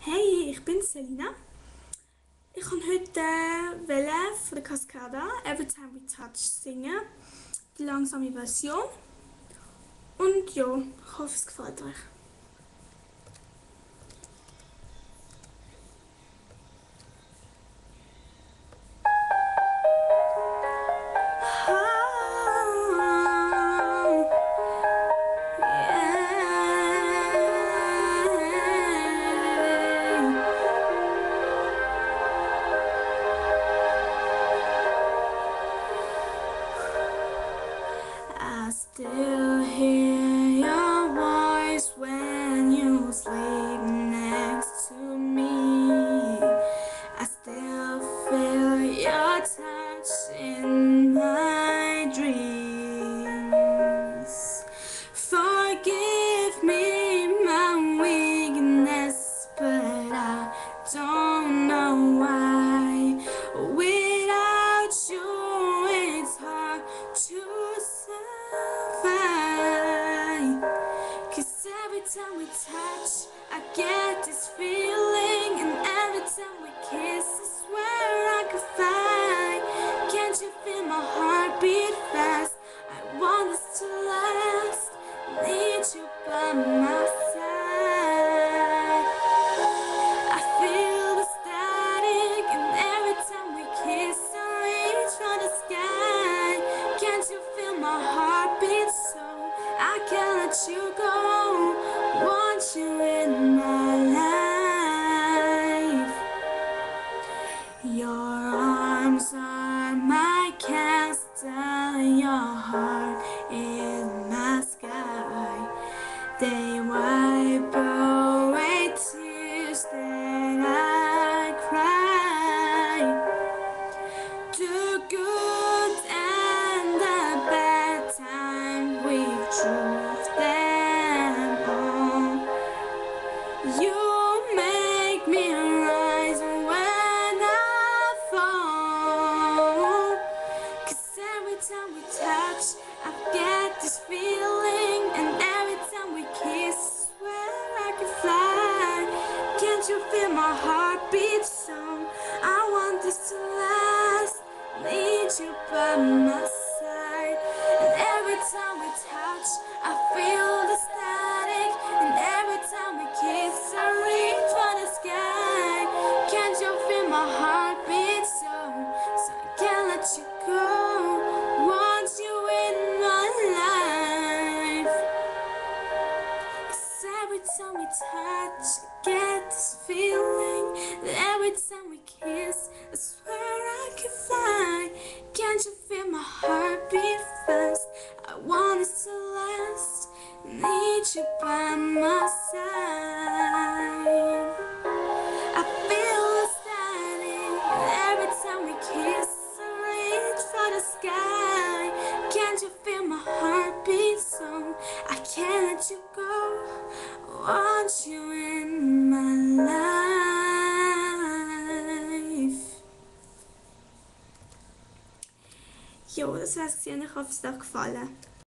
Hey, ich bin Selina. Ich kann heute von der Cascada Everytime we touch singen. Die langsame Version. Und ja, ich hoffe, es gefällt euch. I still hear your voice when you sleep next to me. I still feel your touch in my dreams. Forgive me my weakness, but I don't know why. Without you, it's hard to survive. 'Cause every time we touch, I get this feeling, and every time we kiss, I swear I could fly. Can't you feel my heart beat fast? I want this to last. Need you by my side. I feel the static, and every time we kiss, I reach for the sky. Can't you feel my heartbeat so I can't let you go? Want you in my life. Your arms are my castle, your heart is my sky. They wipe away tears that I cry. The good and the bad time, we've truth them all. You make me rise when I fall. 'Cause every time we touch, I get this feeling, and every time we kiss, I swear I could fly. Can't you feel my heartbeat so I want this to last. Need you by my side, and every time we touch, I feel the static, and every time we kiss, I reach for the sky. Can't you feel my heartbeat so I can't let you go? Want you in my life. 'Cause every time we touch, I get this feeling, that every time we kiss, I swear I could fly. Can't you feel my heartbeat fast? I want it to last. Need you by my side. I feel the static, and every time we kiss, I reach for the sky. Can't you feel my heartbeat so I can't let you go? Want you in my life. Jo, das war's gewesen. Ich hoffe, es hat euch gefallen.